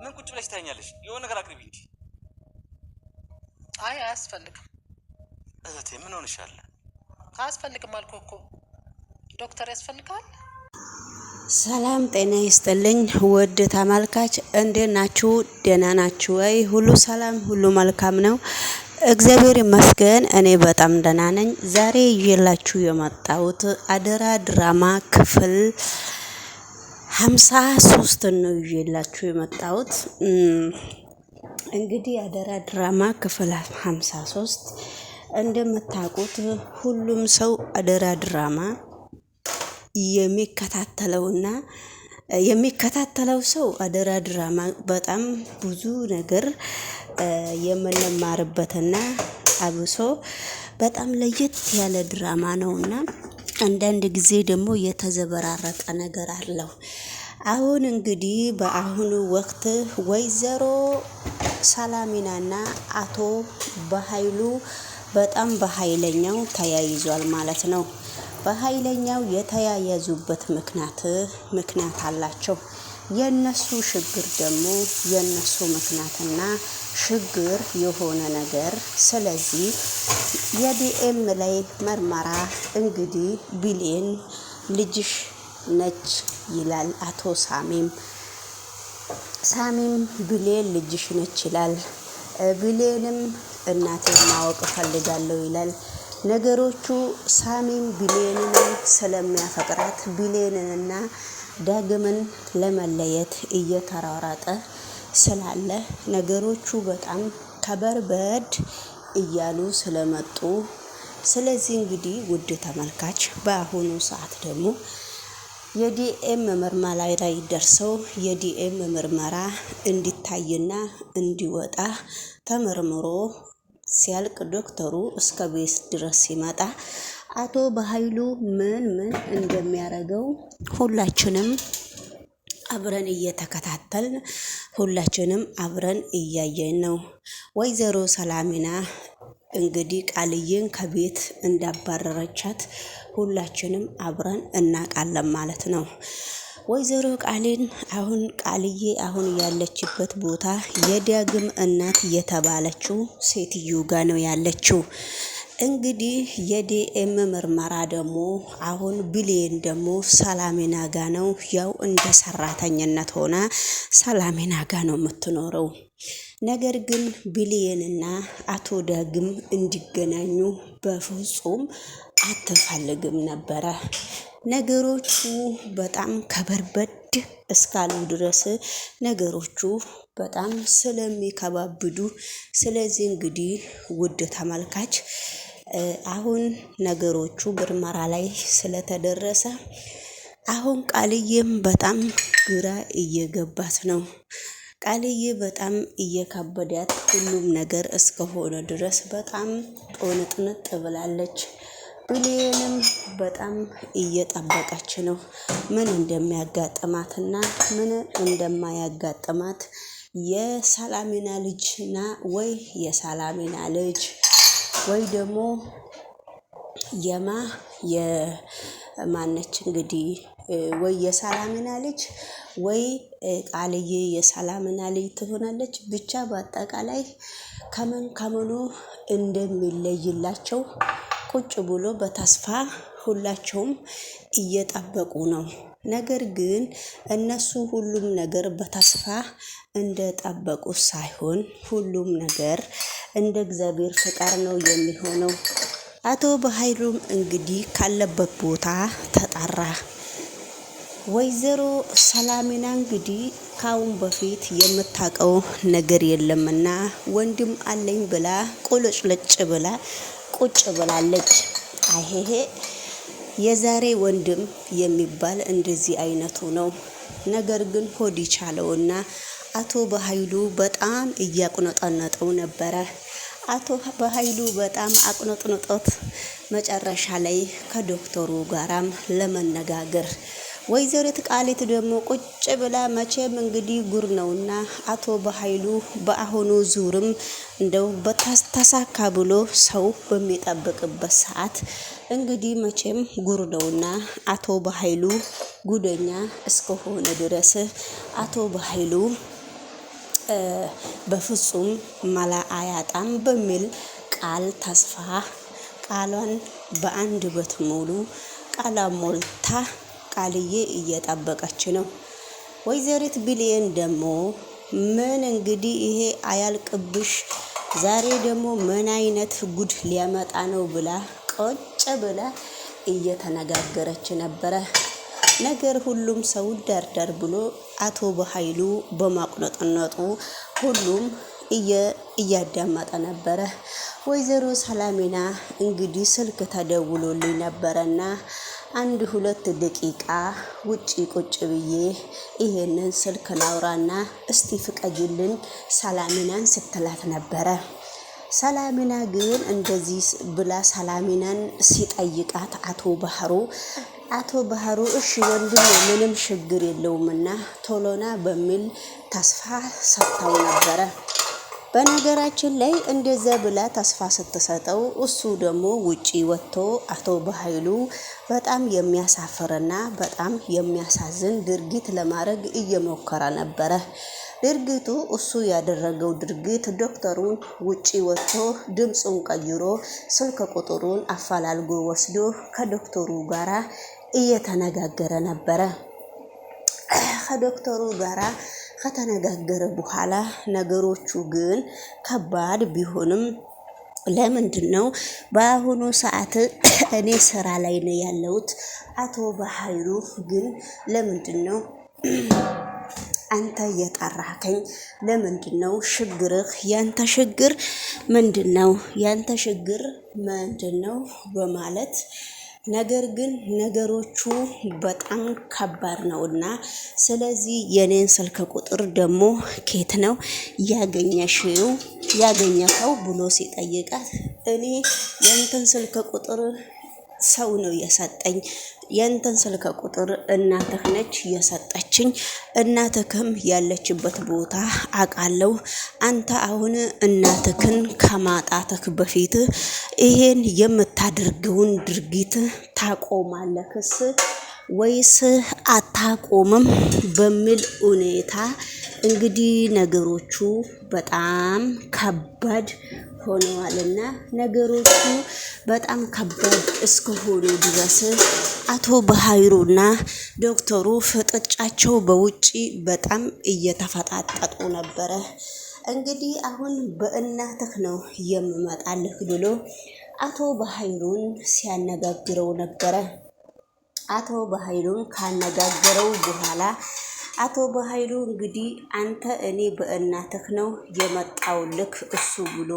ምን ቁጭ ብለሽ ታኛለሽ? የሆነ ነገር አቅርቢ እንጂ። አይ አያስፈልግም። እህቴ ምን ሆነሻል? አያስፈልግም አልኩህ እኮ። ዶክተር ያስፈልጋል። ሰላም ጤና ይስጥልኝ ውድ ተመልካች፣ እንዴት ናችሁ? ደህና ናችሁ ወይ? ሁሉ ሰላም፣ ሁሉ መልካም ነው። እግዚአብሔር ይመስገን እኔ በጣም ደህና ነኝ። ዛሬ ይዤላችሁ የመጣሁት አደራ ድራማ ክፍል 53 ነው ይዤላችሁ የመጣሁት። እንግዲህ አደራ ድራማ ክፍል 53 እንደምታውቁት ሁሉም ሰው አደራ ድራማ የሚከታተለው ሰው አደራ ድራማ በጣም ብዙ ነገር የምንማርበትና አብሶ በጣም ለየት ያለ ድራማ ነውና አንዳንድ ጊዜ ደግሞ የተዘበራረቀ ነገር አለው። አሁን እንግዲህ በአሁኑ ወቅት ወይዘሮ ሰላሚናና አቶ በኃይሉ በጣም በኃይለኛው ተያይዟል ማለት ነው። በኃይለኛው የተያያዙበት ምክንያት አላቸው። የነሱ ችግር ደግሞ የነሱ ምክንያትና ችግር የሆነ ነገር። ስለዚህ የዲኤም ላይ ምርመራ እንግዲህ ብሌን ልጅሽ ነች ይላል አቶ ሳሚም ብሌን ልጅሽ ነች ይላል። ብሌንም እናቴን ማወቅ እፈልጋለሁ ይላል። ነገሮቹ ሳሚም ብሌንን ስለሚያፈቅራት ብሌንንና ዳግምን ለመለየት እየተራራጠ ስላለ ነገሮቹ በጣም ከበርበድ እያሉ ስለመጡ፣ ስለዚህ እንግዲህ ውድ ተመልካች በአሁኑ ሰዓት ደግሞ የዲኤም ምርመራ ላይ ደርሰው የዲኤም ምርመራ እንዲታይና እንዲወጣ ተመርምሮ ሲያልቅ ዶክተሩ እስከ ቤት ድረስ ሲመጣ አቶ በኃይሉ ምን እንደሚያደርገው ሁላችንም አብረን እየተከታተልን ሁላችንም አብረን እያየን ነው። ወይዘሮ ሰላሚና እንግዲህ ቃልዬን ከቤት እንዳባረረቻት ሁላችንም አብረን እናውቃለን ማለት ነው። ወይዘሮ ቃልዬ አሁን ያለችበት ቦታ የዳግም እናት የተባለችው ሴትዮ ጋ ነው ያለችው። እንግዲህ የዲኤም ምርመራ ደግሞ አሁን ብሌን ደግሞ ሰላሚና ጋ ነው፣ ያው እንደ ሰራተኝነት ሆና ሰላሚና ጋ ነው የምትኖረው። ነገር ግን ብሌንና አቶ ዳግም እንዲገናኙ በፍጹም አትፈልግም ነበረ። ነገሮቹ በጣም ከበርበድ እስካሉ ድረስ ነገሮቹ በጣም ስለሚከባብዱ፣ ስለዚህ እንግዲህ ውድ ተመልካች አሁን ነገሮቹ ምርመራ ላይ ስለተደረሰ አሁን ቃልዬም በጣም ግራ እየገባት ነው። ቃልዬ በጣም እየከበዳት ሁሉም ነገር እስከሆነ ድረስ በጣም ጦንጥንጥ ብላለች። ብሌንም በጣም እየጠበቀች ነው ምን እንደሚያጋጥማትና ምን እንደማያጋጥማት። የሰላሚና ልጅና ወይ የሰላሚና ልጅ ወይ ደግሞ የማነች እንግዲህ ወይ የሰላሚና ልጅ ወይ ቃልዬ የሰላሚና ልጅ ትሆናለች። ብቻ በአጠቃላይ ከምኑ እንደሚለይላቸው ቁጭ ብሎ በተስፋ ሁላቸውም እየጠበቁ ነው። ነገር ግን እነሱ ሁሉም ነገር በተስፋ እንደጠበቁ ሳይሆን ሁሉም ነገር እንደ እግዚአብሔር ፈቃድ ነው የሚሆነው። አቶ በኃይሉም እንግዲህ ካለበት ቦታ ተጣራ። ወይዘሮ ሰላሚና እንግዲህ ካሁን በፊት የምታውቀው ነገር የለምና ወንድም አለኝ ብላ ቁልጭልጭ ብላ ቁጭ ብላለች። አይሄ የዛሬ ወንድም የሚባል እንደዚህ አይነቱ ነው። ነገር ግን ሆድ ይቻለውና አቶ በኃይሉ በጣም እያቁነጠነጠው ነበረ። አቶ በኃይሉ በጣም አቁነጥንጦት መጨረሻ ላይ ከዶክተሩ ጋራም ለመነጋገር ወይዘሪት ቃሊት ደግሞ ቁጭ ብላ መቼም እንግዲህ ጉር ነውና አቶ በኃይሉ በአሁኑ ዙርም እንደው በተሳካ ብሎ ሰው በሚጠብቅበት ሰዓት እንግዲህ መቼም ጉር ነውና አቶ በኃይሉ ጉደኛ እስከሆነ ድረስ አቶ በኃይሉ በፍጹም መላ አያጣም በሚል ቃል ተስፋ ቃሏን በአንድ በት ሙሉ ቃሏን ሞልታ ቃልዬ እየጠበቀች ነው። ወይዘሪት ቢሊየን ደግሞ ምን እንግዲህ ይሄ አያልቅብሽ ዛሬ ደግሞ ምን አይነት ጉድ ሊያመጣ ነው ብላ ቆጭ ብላ እየተነጋገረች ነበረ። ነገር ሁሉም ሰው ዳርዳር ብሎ አቶ በኃይሉ በማቁነጥነጡ ሁሉም እያዳመጠ ነበረ። ወይዘሮ ሰላሚና እንግዲህ ስልክ ተደውሎልኝ ነበረና 1-2 ደቂቃ ውጪ ቁጭ ብዬ ይሄንን ስልክ ላውራና እስቲ ፍቀጅልን ሰላሚናን ስትላት ነበረ። ሰላሚና ግን እንደዚህ ብላ ሰላሚናን ሲጠይቃት አቶ ባህሩ እሺ ወንድም ምንም ችግር የለውምና ቶሎና በሚል ተስፋ ሰጥተው ነበረ። በነገራችን ላይ እንደዛ ብላ ተስፋ ስትሰጠው እሱ ደግሞ ውጪ ወጥቶ አቶ በኃይሉ በጣም የሚያሳፍርና በጣም የሚያሳዝን ድርጊት ለማድረግ እየሞከረ ነበረ። ድርጊቱ እሱ ያደረገው ድርጊት ዶክተሩን ውጪ ወጥቶ ድምፁን ቀይሮ ስልክ ቁጥሩን አፈላልጎ ወስዶ ከዶክተሩ ጋራ እየተነጋገረ ነበረ። ከዶክተሩ ጋራ ከተነጋገረ በኋላ ነገሮቹ ግን ከባድ ቢሆንም ለምንድን ነው በአሁኑ ሰዓት እኔ ስራ ላይ ነው ያለሁት፣ አቶ በኃይሉ ግን ለምንድን ነው አንተ የጠራከኝ? ለምንድን ነው ችግርህ? ያንተ ችግር ምንድነው? ያንተ ችግር ምንድነው? በማለት ነገር ግን ነገሮቹ በጣም ከባድ ነውና ስለዚህ የኔን ስልክ ቁጥር ደግሞ ኬት ነው ያገኘኸው ብሎ ሲጠይቃት እኔ ያንተን ስልክ ቁጥር ሰው ነው የሰጠኝ፣ ያንተን ስልክ ቁጥር እናትህ ነች የሰጠችኝ፣ እናትህም ያለችበት ቦታ አውቃለሁ። አንተ አሁን እናትህን ከማጣትህ በፊት ይሄን የምታደርገውን ድርጊት ታቆማለህስ ወይስ አታቆምም? በሚል ሁኔታ እንግዲህ ነገሮቹ በጣም ከባድ ሆነዋልና ነገሮቹ በጣም ከባድ እስከሆኑ ድረስ አቶ በኃይሉና ዶክተሩ ፍጥጫቸው በውጪ በጣም እየተፈጣጠጡ ነበረ። እንግዲህ አሁን በእናትህ ነው የምመጣልህ ብሎ አቶ በኃይሉን ሲያነጋግረው ነበረ። አቶ በኃይሉን ካነጋገረው በኋላ አቶ በኃይሉ እንግዲህ አንተ እኔ በእናትህ ነው የመጣውልክ እሱ ብሎ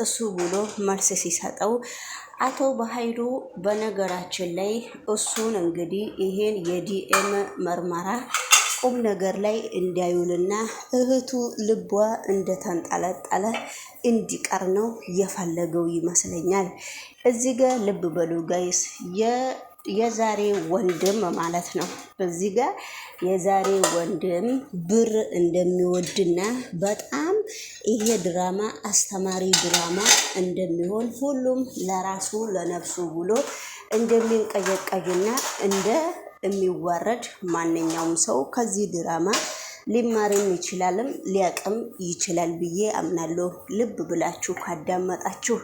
እሱ ብሎ መልስ ሲሰጠው አቶ በኃይሉ በነገራችን ላይ እሱን እንግዲህ ይሄን የዲኤም ምርመራ ቁም ነገር ላይ እንዲያዩልና እህቱ ልቧ እንደተንጠለጠለ እንዲቀር ነው የፈለገው ይመስለኛል። እዚህ ጋር ልብ በሉ ጋይስ፣ የዛሬ ወንድም ማለት ነው። እዚህ ጋር የዛሬ ወንድም ብር እንደሚወድና በጣም ይሄ ድራማ አስተማሪ ድራማ እንደሚሆን ሁሉም ለራሱ ለነፍሱ ብሎ እንደሚንቀዠቀዥና የሚዋረድ ማንኛውም ሰው ከዚህ ድራማ ሊማርም ይችላልም ሊያቅም ይችላል ብዬ አምናለሁ። ልብ ብላችሁ ካዳመጣችሁ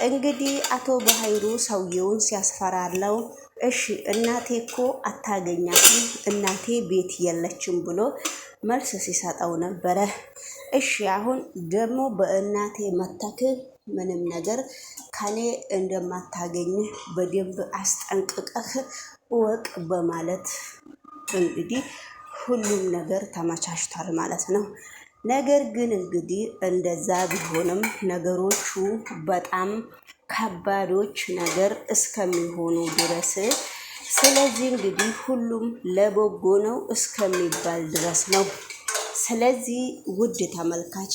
እንግዲህ አቶ በኃይሉ ሰውየውን ሲያስፈራራው እሺ እናቴ እኮ አታገኛትም፣ እናቴ ቤት የለችም ብሎ መልስ ሲሰጠው ነበረ። እሺ አሁን ደግሞ በእናቴ መተክ ምንም ነገር ከኔ እንደማታገኝህ በደንብ አስጠንቅቀህ እወቅ በማለት እንግዲህ ሁሉም ነገር ተመቻችቷል ማለት ነው። ነገር ግን እንግዲህ እንደዛ ቢሆንም ነገሮቹ በጣም ከባዶች ነገር እስከሚሆኑ ድረስ ስለዚህ እንግዲህ ሁሉም ለበጎ ነው እስከሚባል ድረስ ነው። ስለዚህ ውድ ተመልካች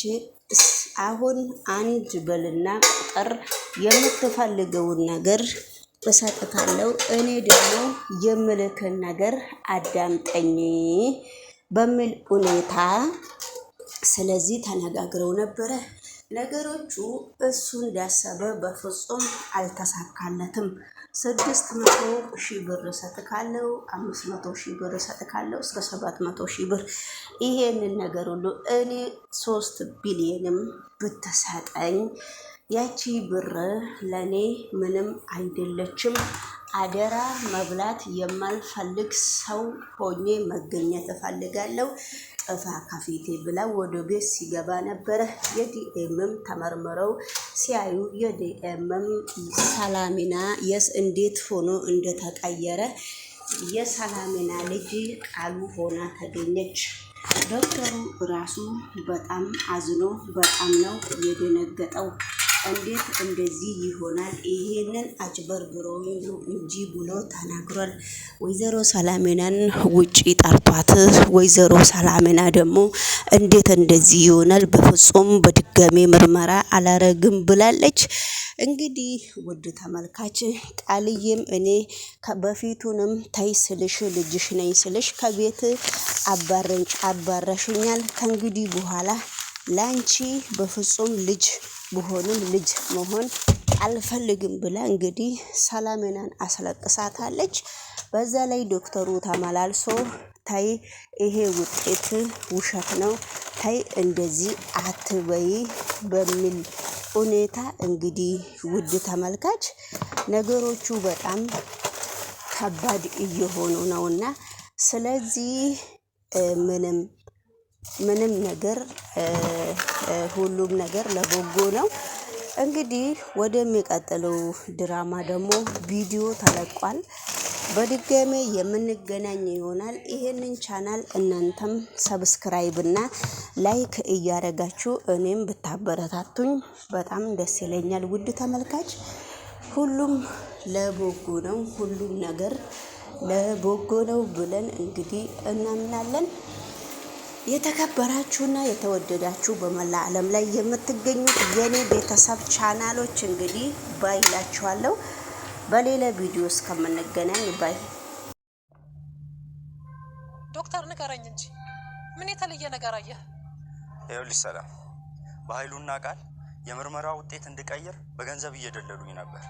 አሁን አንድ በልና ቁጥር የምትፈልገውን ነገር እሰጥታለሁ፣ እኔ ደግሞ የምልክን ነገር አዳምጠኝ በሚል ሁኔታ ስለዚህ ተነጋግረው ነበረ። ነገሮቹ እሱ እንዳሰበ በፍጹም አልተሳካለትም። 600,000 ብር ሰጥካለው 500,000 ብር ሰጥካለው እስከ 700,000 ብር ይሄንን ነገር ሁሉ እኔ 3 ቢሊዮንም ብትሰጠኝ ያቺ ብር ለኔ ምንም አይደለችም። አደራ መብላት የማልፈልግ ሰው ሆኜ መገኘት እፈልጋለሁ። ጥፋ ከፊቴ ብላ ወደ ቤት ሲገባ ነበረ። የዲኤምም ተመርምረው ሲያዩ የዲኤምም ሰላሚና እንዴት ሆኖ እንደተቀየረ የሰላሚና ልጅ ቃሉ ሆና ተገኘች። ዶክተሩ ራሱ በጣም አዝኖ በጣም ነው የደነገጠው። እንዴት እንደዚህ ይሆናል? ይሄንን አጭበርብሮ እንጂ ብሎ ተናግሯል። ወይዘሮ ሰላሚናን ውጪ ጠርቷት፣ ወይዘሮ ሰላሚና ደግሞ እንዴት እንደዚህ ይሆናል? በፍጹም በድጋሚ ምርመራ አላረግም ብላለች። እንግዲህ ውድ ተመልካች ቃልዬም እኔ በፊቱንም ታይ ስልሽ ልጅሽ ነኝ ስልሽ ከቤት አባረሽኛል። ከእንግዲህ በኋላ ላንቺ በፍጹም ልጅ ብሆንም ልጅ መሆን አልፈልግም ብላ እንግዲህ ሰላሚናን አስለቅሳታለች። በዛ ላይ ዶክተሩ ተመላልሶ ታይ ይሄ ውጤት ውሸት ነው፣ ታይ እንደዚህ አትበይ በሚል ሁኔታ እንግዲህ ውድ ተመልካች ነገሮቹ በጣም ከባድ እየሆኑ ነውና ስለዚህ ምንም ነገር ሁሉም ነገር ለበጎ ነው። እንግዲህ ወደሚቀጥለው ድራማ ደግሞ ቪዲዮ ተለቋል። በድጋሜ የምንገናኝ ይሆናል። ይሄንን ቻናል እናንተም ሰብስክራይብ እና ላይክ እያደረጋችሁ እኔም ብታበረታቱኝ በጣም ደስ ይለኛል። ውድ ተመልካች ሁሉም ለበጎ ነው፣ ሁሉም ነገር ለበጎ ነው ብለን እንግዲህ እናምናለን። የተከበራችሁና የተወደዳችሁ በመላ ዓለም ላይ የምትገኙት የኔ ቤተሰብ ቻናሎች እንግዲህ ባይላችኋለሁ። በሌላ ቪዲዮ እስከምንገናኝ ባይ። ዶክተር ንገረኝ እንጂ ምን የተለየ ነገር አየህ? ይኸውልሽ ሰላም፣ በኃይሉና ቃል የምርመራ ውጤት እንድቀይር በገንዘብ እየደለሉኝ ነበር።